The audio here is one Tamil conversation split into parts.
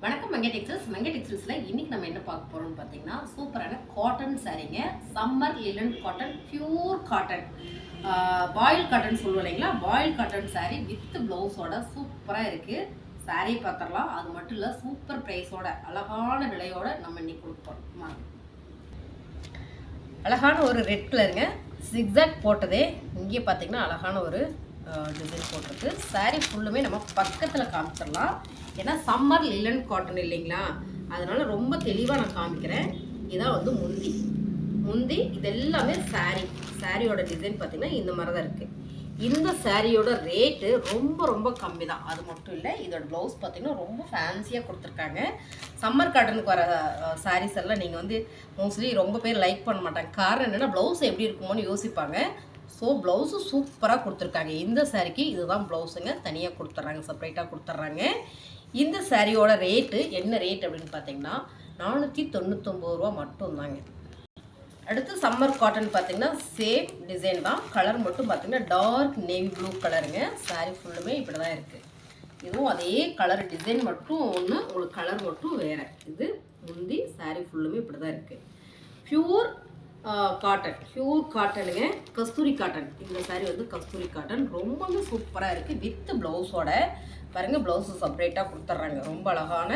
வணக்கம் மங்கை டெக்ஸ்டைல்ஸ்ல இன்னைக்கு நம்ம என்ன பார்க்க போறோம்னு பார்த்தீங்கன்னா சூப்பரான காட்டன் சாரீங்க. Summer linen cotton, pure cotton, voile cotton சொல்லுவோம் இல்லைங்களா? பாயில் காட்டன் சாரீ வித் பிளவுஸோட சூப்பராக இருக்கு. சாரீ பார்த்துடலாம். அது மட்டும் இல்லை, சூப்பர் ப்ரைஸோட அழகான விலையோட நம்ம இன்னைக்கு கொடுக்க போறோம். அழகான ஒரு ரெட் கலருங்க, சிக்ஸாக் போட்டதே. இங்கே பார்த்தீங்கன்னா அழகான ஒரு டிசைன் போட்டிருக்கு. சாரீ ஃபுல்லுமே நம்ம பக்கத்தில் காமிச்சிடலாம். ஏன்னா சம்மர் லிலன் காட்டன் இல்லைங்களா, அதனால ரொம்ப தெளிவாக நான் காமிக்கிறேன். இதான் வந்து முந்தி இது எல்லாமே சாரியோட டிசைன் பார்த்தீங்கன்னா இந்த மாதிரி தான் இருக்குது. இந்த சாரியோட ரேட்டு ரொம்ப கம்மி தான். அது மட்டும் இல்லை, இதோட ப்ளவுஸ் பார்த்தீங்கன்னா ரொம்ப ஃபேன்சியாக கொடுத்துருக்காங்க. சம்மர் காட்டனுக்கு வர சாரீஸ் எல்லாம் நீங்கள் வந்து மோஸ்ட்லி ரொம்ப பேர் லைக் பண்ண மாட்டாங்க. காரணம் என்னென்னா ப்ளவுஸ் எப்படி இருக்குமோன்னு யோசிப்பாங்க. ஸோ ப்ளவுஸு சூப்பராக கொடுத்துருக்காங்க. இந்த சாரிக்கு இதுதான் ப்ளவுஸுங்க, தனியாக கொடுத்துட்றாங்க, செப்பரேட்டாக கொடுத்துட்றாங்க. இந்த சாரியோட ரேட்டு என்ன ரேட் அப்படின்னு பார்த்தீங்கன்னா 499 ரூபா மட்டும்தாங்க. அடுத்து சம்மர் காட்டன் பார்த்தீங்கன்னா சேம் டிசைன் தான். கலர் மட்டும் பார்த்தீங்கன்னா டார்க் நேவி ப்ளூ கலருங்க. சாரீ ஃபுல்லுமே இப்படி தான் இருக்குது. இதுவும் அதே கலர் டிசைன் மட்டும் ஒன்று, உங்களுக்கு கலர் மட்டும் வேறு. இது முந்தி சாரீ ஃபுல்லுமே இப்படி தான் இருக்குது. பியூர் காட்டனுங்க, கஸ்தூரி காட்டன். இந்த சாரீ வந்து கஸ்தூரி காட்டன், ரொம்பவே சூப்பராக இருக்குது. வித் ப்ளவுஸோட பாருங்கள், ப்ளவுஸு செப்பரேட்டாக கொடுத்துட்றாங்க. ரொம்ப அழகான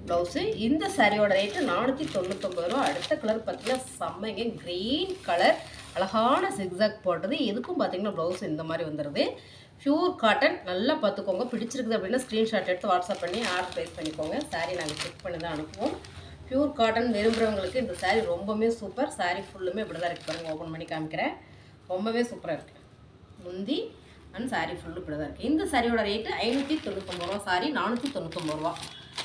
ப்ளவுஸு. இந்த சாரியோட ரேட்டு 499 ரூபா. அடுத்த கலர் பார்த்தீங்கன்னா செம்மைங்க, க்ரீன் கலர், அழகான சிக்ஸாக் போட்டது. எதுக்கும் பார்த்தீங்கன்னா ப்ளவுஸ் இந்த மாதிரி வந்துடுது. பியூர் காட்டன், நல்லா பார்த்துக்கோங்க. பிடிச்சிருக்குது அப்படின்னா ஸ்க்ரீன்ஷாட் எடுத்து வாட்ஸ்அப் பண்ணி ஆர்டர் ப்ளேஸ் பண்ணிக்கோங்க. சாரீ நாங்கள் செக் பண்ணி தான் அனுப்புவோம். பியூர் காட்டன் விரும்புகிறவங்களுக்கு இந்த சாரீ ரொம்பவே சூப்பர். சாரீ ஃபுல்லுமே இப்படி தான் இருக்குது பாருங்கள், ஓப்பன் பண்ணி காமிக்கிறேன். ரொம்பவே சூப்பராக இருக்குது. முந்தி அண்ட் சாரீ ஃபுல்லு இப்படி தான் இருக்குது. இந்த சாரியோட ரேட்டு 599 ரூபா. சாரி 499 ரூபா.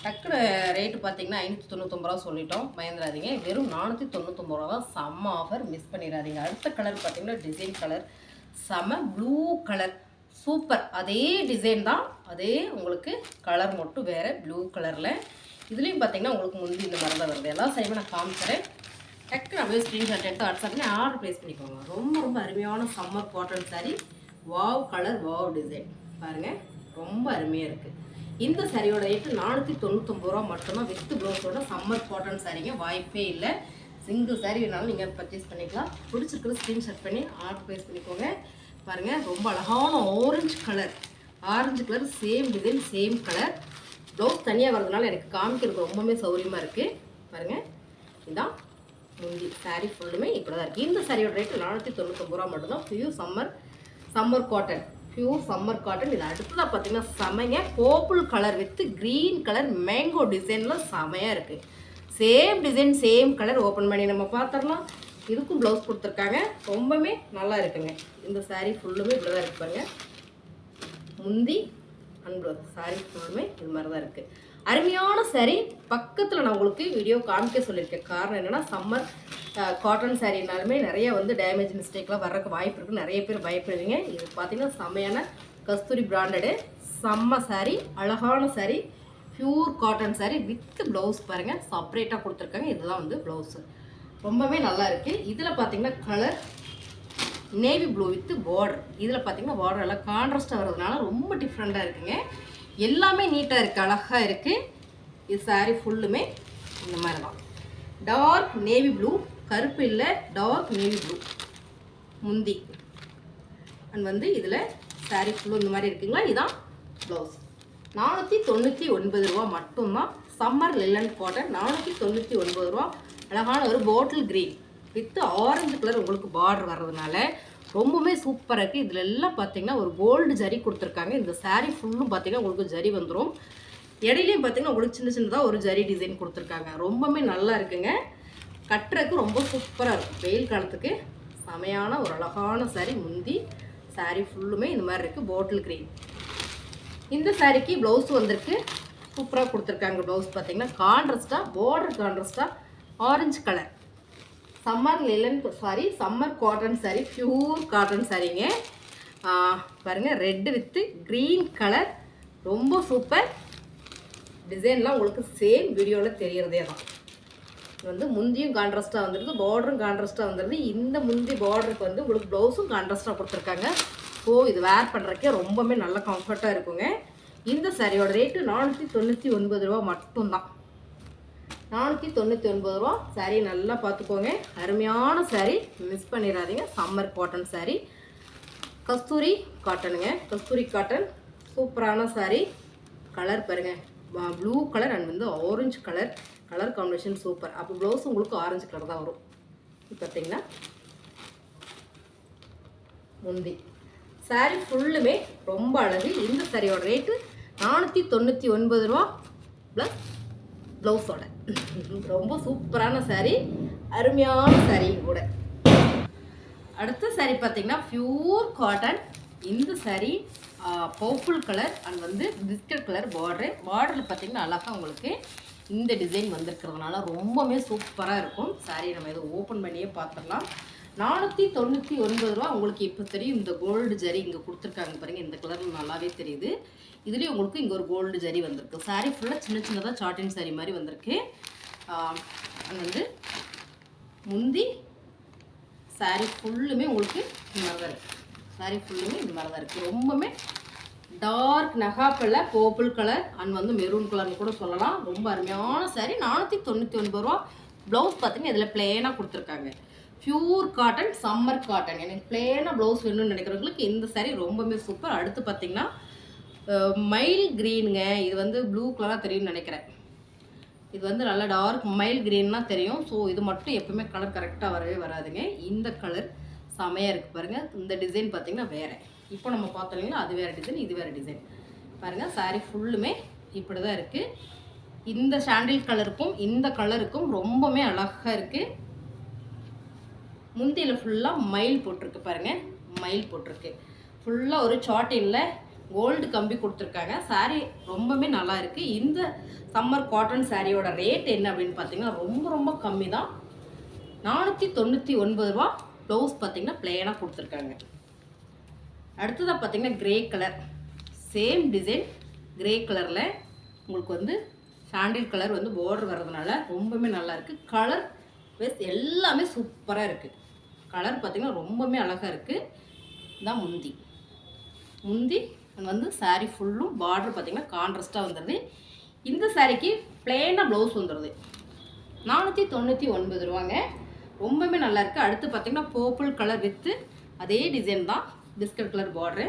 டக்குனு ரேட்டு பார்த்தீங்கன்னா 599 ரூபா சொல்லிட்டோம், பயந்துடாதீங்க. வெறும் 499 ரூபா தான். செம்ம ஆஃபர், மிஸ் பண்ணிடாதீங்க. அடுத்த கலர் பார்த்தீங்கன்னா டிசைன் கலர், செம்ம ப்ளூ கலர், சூப்பர். அதே டிசைன் தான், அதே உங்களுக்கு கலர் மட்டும் வேறு ப்ளூ கலரில். இதுலேயும் பார்த்தீங்கன்னா உங்களுக்கு முந்தி இந்த மாதிரி தான் வருது. எல்லா சாரியுமே நான் காமிக்கிறேன். டக்குனு அப்படியே ஸ்க்ரீன்ஷாட் எடுத்து வாட்ஸ்அப்ல ஆர்டர் ப்ளேஸ் பண்ணிக்கோங்க. ரொம்ப அருமையான summer cotton sari. Wow colour, wow design பாருங்கள், ரொம்ப அருமையாக இருக்குது. இந்த சாரியோட ரேட்டு 499 ரூபா மட்டும்தான். வித் ப்ளவுஸோட சம்மர் காட்டன் சாரீங்க, வாய்ப்பே இல்லை. சிங்கிள் சாரீ வேணாலும் நீங்கள் பர்ச்சேஸ் பண்ணிக்கலாம். பிடிச்சிருக்கிறது ஸ்க்ரீன்ஷாட் பண்ணி ஆர்டர் ப்ளேஸ் பண்ணிக்கோங்க. பாருங்கள், ரொம்ப அழகான orange colour, same design, same colour. Blouse தனியாக வரதுனால எனக்கு காமிக்கிறதுக்கு ரொம்பவே சௌரியமாக இருக்குது. பாருங்கள், இதுதான் முந்தி. சாரீ ஃபுல்லுமே இப்படி தான் இருக்குது. இந்த சாரியோட ரேட்டு 499 ரூபா மட்டும்தான். Pure summer cotton. இது அடுத்ததாக பார்த்தீங்கன்னா செமைங்க, purple colour with green colour mango டிசைனில் செமையாக இருக்குது. Same design, same colour. Open பண்ணி நம்ம பார்த்துடலாம். இதுக்கும் ப்ளவுஸ் கொடுத்துருக்காங்க. ரொம்பவே நல்லா இருக்குங்க. இந்த சாரீ ஃபுல்லுமே இப்படி தான் இருக்கு பாருங்கள். முந்தி அண்ட் ப்ளவுஸ். சாரீ ஃபுல்லுமே இது மாதிரி தான் இருக்குது. அருமையான சாரீ. பக்கத்தில் நான் உங்களுக்கு வீடியோ காமிக்க சொல்லியிருக்கேன். காரணம் என்னென்னா சம்மர் காட்டன் சாரீனாலுமே நிறைய வந்து டேமேஜ் மிஸ்டேக்லாம் வர்றதுக்கு வாய்ப்பு இருக்குது. நிறைய பேர் பயப்படுவீங்க. இது பார்த்தீங்கன்னா செம்மையான கஸ்தூரி பிராண்டடு செம்ம சாரீ, அழகான sari, pure cotton sari with blouse பாருங்கள், செப்பரேட்டாக கொடுத்துருக்காங்க. இதுதான் வந்து ப்ளவுஸு. ரொம்பவே நல்லா இருக்குது. இதில் பார்த்தீங்கன்னா colour navy blue with border. இதில் பார்த்தீங்கன்னா பார்டர் எல்லாம் கான்ட்ராஸ்ட்டாக வர்றதுனால ரொம்ப டிஃப்ரெண்ட்டாக இருக்குங்க. எல்லாமே நீட்டாக இருக்குது, அழகாக இருக்குது. இது சாரீ ஃபுல்லுமே இந்த மாதிரி தான். டார்க் நேவி ப்ளூ, கருப்பு இல்லை, டார்க் நேவி ப்ளூ முந்தி. அண்ட் வந்து இதில் சாரீ ஃபுல்லும் இந்த மாதிரி இருக்குங்களா. இதுதான் ப்ளவுஸ். 499 ரூபா மட்டும்தான். சம்மர் லிலன் காட்டன் 499 ரூபா. அழகான ஒரு bottle green with orange colour உங்களுக்கு பார்டர் வர்றதுனால ரொம்பவே சூப்பராக இருக்குது. இதில் எல்லாம் பார்த்தீங்கன்னா ஒரு கோல்டு ஜரி கொடுத்துருக்காங்க. இந்த சாரீ ஃபுல்லும் பார்த்தீங்கன்னா உங்களுக்கு ஜரி வந்துடும். இடையிலையும் பார்த்தீங்கன்னா உங்களுக்கு சின்னதாக ஒரு ஜரி டிசைன் கொடுத்துருக்காங்க. ரொம்பவே நல்லா இருக்குங்க. கட்டுறதுக்கு ரொம்ப சூப்பராக இருக்கும். வெயில் காலத்துக்கு செமையான ஒரு அழகான சாரீ. முந்தி சாரீ ஃபுல்லுமே இந்த மாதிரி இருக்குது, பாட்டில் க்ரீன். இந்த சாரீக்கு ப்ளவுஸ் வந்திருக்கு, சூப்பராக கொடுத்துருக்காங்க. ப்ளவுஸ் பார்த்தீங்கன்னா கான்ட்ராஸ்ட்டாக, பார்டர் கான்ட்ராஸ்ட்டாக orange colour. Summer cotton sari, pure cotton சாரீங்க. பாருங்கள், ரெட்டு வித்து க்ரீன் கலர், ரொம்ப சூப்பர். டிசைன்லாம் உங்களுக்கு சேம் வீடியோவில் தெரியறதே தான். இது வந்து முந்தியும் கான்ட்ராஸ்ட்டாக வந்துடுது, பார்டரும் கான்ட்ராஸ்ட்டாக வந்துடுது. இந்த முந்தி பார்டருக்கு வந்து உங்களுக்கு ப்ளவுஸும் கான்ட்ராஸ்ட்டாக கொடுத்துருக்காங்க. ஸோ இது வேர் பண்ணுறக்கே ரொம்பவே நல்ல கம்ஃபர்ட்டாக இருக்குங்க. இந்த சாரியோட ரேட்டு 499 ரூபா மட்டும்தான். 499 ரூபா. சாரீ நல்லா பார்த்துக்கோங்க. அருமையான சாரீ, மிஸ் பண்ணிடாதீங்க. சம்மர் காட்டன் சாரீ, கஸ்தூரி காட்டனுங்க. கஸ்தூரி காட்டன் சூப்பரான சாரீ. கலர் பாருங்க, ப்ளூ கலர் அண்ட் வந்து orange colour. Colour combination super. அப்போ ப்ளவுஸ் உங்களுக்கு ஆரஞ்சு கலர் தான் வரும். பார்த்தீங்கன்னா முந்தி சாரீ ஃபுல்லுமே ரொம்ப அழகு. இந்த சாரியோட ரேட்டு 499 ரூபா ப்ளஸ் ப்ளவுஸோட. ரொம்ப சூப்பரான சாரீ, அருமையான சாரீ கூட. அடுத்த சாரீ பார்த்தீங்கன்னா பியூர் காட்டன். இந்த சாரீ பர்பிள் கலர் அண்ட் வந்து பிஸ்கட் கலர் பார்டரில் பார்த்தீங்கன்னா அழகாக உங்களுக்கு இந்த டிசைன் வந்திருக்கிறதுனால ரொம்பவே சூப்பராக இருக்கும். சாரீ நம்ம இதை ஓப்பன் பண்ணியே பார்த்துடலாம். 499 ரூபா. உங்களுக்கு இப்போ தெரியும், இந்த கோல்டு ஜரி இங்கே கொடுத்துருக்காங்க பாருங்கள். இந்த கலர் நல்லாவே தெரியுது. இதுலேயும் உங்களுக்கு இங்கே ஒரு கோல்டு ஜரி வந்திருக்கு. சாரீ ஃபுல்லாக சின்ன சின்னதாக சாட்டின் சாரீ மாதிரி வந்திருக்கு. அது வந்து முந்தி சாரீ ஃபுல்லுமே உங்களுக்கு இந்த மாதிரி தான் இருக்குது. சாரீ ஃபுல்லுமே இந்த மாதிரி தான் இருக்குது. ரொம்பவுமே டார்க் நகாப்பில் பர்பிள் கலர் அண்ட் வந்து மெரூன் கலர்னு கூட சொல்லலாம். ரொம்ப அருமையான சாரீ. 499 ரூபா. ப்ளவுஸ் பார்த்தீங்கன்னா இதில் பிளேனாக கொடுத்துருக்காங்க. Pure cotton, summer cotton. எனக்கு பிளேனாக ப்ளவுஸ் வேணும்னு நினைக்கிறவங்களுக்கு இந்த சாரீ ரொம்பவே சூப்பர். அடுத்து பார்த்தீங்கன்னா மைல் க்ரீனுங்க. இது வந்து ப்ளூ கலராக தெரியும்னு நினைக்கிறேன். இது வந்து நல்லா டார்க் மைல் க்ரீன்னா தெரியும். ஸோ இது மட்டும் எப்பவுமே கலர் கரெக்டாக வரவே வராதுங்க. இந்த கலர் செமையாக இருக்குது பாருங்கள். இந்த டிசைன் பார்த்தீங்கன்னா வேறு. இப்போ நம்ம பார்த்தோம்னா அது வேறு டிசைன், இது வேறு டிசைன். பாருங்கள் சாரீ ஃபுல்லுமே இப்படி தான் இருக்குது. இந்த சாண்டில் கலருக்கும் இந்த கலருக்கும் ரொம்பவுமே அழகாக இருக்குது. முந்தியில் ஃபுல்லாக மயில் போட்டிருக்கு பாருங்கள். மயில் போட்டிருக்கு. ஃபுல்லாக ஒரு சாட்டினில் கோல்டு கம்பி கொடுத்துருக்காங்க. சாரீ ரொம்பவே நல்லா இருக்குது. இந்த சம்மர் காட்டன் சாரியோட ரேட் என்ன அப்படின்னு பார்த்தீங்கன்னா ரொம்ப ரொம்ப கம்மி தான். 499 ரூபா. ப்ளவுஸ் பார்த்தீங்கன்னா பிளேனாக கொடுத்துருக்காங்க. அடுத்ததாக பார்த்தீங்கன்னா grey colour. Same design grey கலரில் உங்களுக்கு வந்து சாண்டில் கலர் வந்து பார்டர் வர்றதுனால ரொம்பவே நல்லா இருக்குது. கலர் பேஸ் எல்லாமே சூப்பராக இருக்குது. கலர் பார்த்தீங்கன்னா ரொம்பவே அழகாக இருக்குது. இதான் முந்தி. முந்தி வந்து சாரீ ஃபுல்லும் பார்டர் பார்த்தீங்கன்னா கான்ட்ராஸ்ட்டாக வந்துடுது. இந்த சாரீக்கு பிளேனாக ப்ளவுஸ் வந்துடுது. 499 ரூபாங்க. ரொம்பவே நல்லாயிருக்கு. அடுத்து பார்த்தீங்கன்னா பர்பிள் கலர் வித்து அதே டிசைன் தான், பிஸ்கட் கலர் பார்டரு.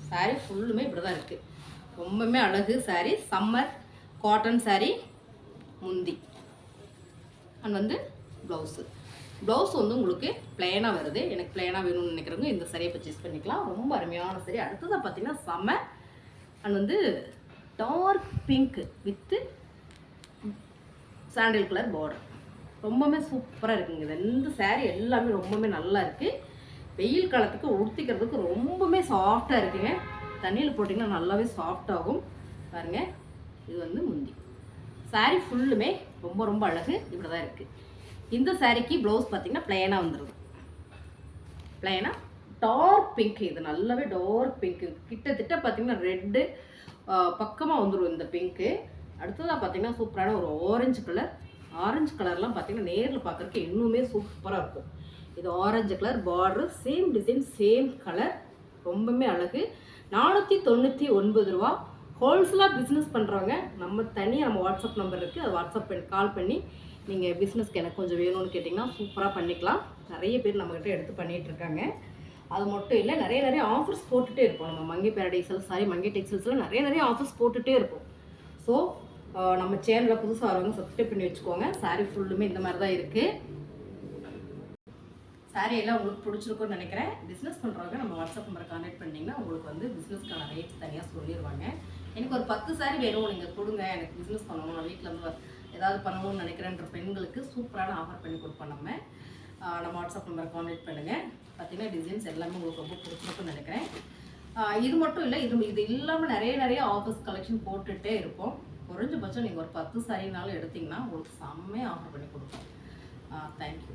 சாரீ ஃபுல்லுமே இப்படி தான் இருக்குது. ரொம்பவே அழகு சாரீ. Summer cotton sari. முந்தி அண்ட் வந்து ப்ளவுஸு. ப்ளவுஸ் வந்து உங்களுக்கு பிளேனாக வருது. எனக்கு பிளேனாக வேணும்னு நினைக்கிறவங்க இந்த சாரியை பர்ச்சேஸ் பண்ணிக்கலாம். ரொம்ப அருமையான சாரி. அடுத்ததாக பார்த்தீங்கன்னா செம்ம அண்ட் வந்து dark pink with sandal colour border. ரொம்பவே சூப்பராக இருக்குங்க. இந்த சாரீ எல்லாமே ரொம்பவே நல்லா இருக்குது. வெயில் காலத்துக்கு உடுத்திக்கிறதுக்கு ரொம்பவே சாஃப்டாக இருக்குங்க. தண்ணியில் போட்டிங்கன்னா நல்லாவே சாஃப்டாகும் பாருங்கள். இது வந்து முந்தி. சாரீ ஃபுல்லுமே ரொம்ப ரொம்ப அழகு. இப்படி தான் இருக்குது. இந்த சாரீக்கு ப்ளவுஸ் பார்த்தீங்கன்னா பிளேனாக வந்துடுது. பிளேனாக டார்க் பிங்க். இது நல்லாவே டார்க் பிங்க்கு. கிட்டத்தட்ட பார்த்தீங்கன்னா ரெட்டு பக்கமாக வந்துடும் இந்த பிங்க்கு. அடுத்ததாக பார்த்தீங்கன்னா சூப்பரான ஒரு ஆரஞ்சு கலர். ஆரஞ்சு கலர்லாம் பார்த்தீங்கன்னா நேரில் பார்க்குறதுக்கு இன்னுமே சூப்பராக இருக்கும். இது orange colour border. Same design, same colour. ரொம்பவே அழகு. 499 ரூபா. ஹோல்சேலாக பிஸ்னஸ் பண்ணுறவங்க நம்ம தனியாக நம்ம வாட்ஸ்அப் நம்பர் இருக்குது. அது வாட்ஸ்அப் பண்ணி கால் பண்ணி நீங்கள் பிஸ்னஸ்க்கு எனக்கு கொஞ்சம் வேணும்னு கேட்டிங்கன்னா சூப்பராக பண்ணிக்கலாம். நிறைய பேர் நம்மக்கிட்ட எடுத்து பண்ணிகிட்ருக்காங்க. அது மட்டும் இல்லை, நிறைய ஆஃபர்ஸ் போட்டுகிட்டே இருப்போம். நம்ம மங்கை பேரடைசல் மங்கை டெக்ஸ்டைல்ஸில் நிறைய ஆஃபர்ஸ் போட்டுகிட்டே இருப்போம். ஸோ நம்ம சேனலில் புதுசாக வரவங்க சப்ஸ்கிரைப் பண்ணி வச்சுக்கோங்க. சாரீ ஃபுல்லுமே இந்த மாதிரி தான் இருக்குது. சாரீ எல்லாம் உங்களுக்கு பிடிச்சிருக்குன்னு நினைக்கிறேன். பிஸ்னஸ் பண்ணுறவங்க நம்ம வாட்ஸ்அப் நம்பரை கான்டாக்ட் பண்ணிங்கன்னா உங்களுக்கு வந்து பிஸ்னஸ்க்கான ரேட் தனியாக சொல்லிடுவாங்க. எனக்கு ஒரு 10 சாரீ வேணும், நீங்கள் கொடுங்க, எனக்கு பிஸ்னஸ் பண்ணணும், நான் வீட்டில் வந்து ஏதாவது பண்ணணும்னு நினைக்கிறேன்ற பெண்களுக்கு சூப்பரான ஆஃபர் பண்ணி கொடுப்போம். நம்ம வாட்ஸ்அப் நம்பரை கான்டாக்ட் பண்ணுங்கள். பார்த்தீங்கன்னா டிசைன்ஸ் எல்லாமே உங்களுக்கு ரொம்ப பிடிச்சிருக்குன்னு நினைக்கிறேன். இது மட்டும் இல்லை, இது இல்லாமல் நிறைய ஆஃபர்ஸ் கலெக்ஷன் போட்டுகிட்டே இருப்போம். குறைஞ்சபட்சம் நீங்கள் ஒரு 10 சாரீனாலும் எடுத்திங்கன்னா உங்களுக்கு செம்மையாக ஆஃபர் பண்ணி கொடுப்போம். தேங்க்யூ.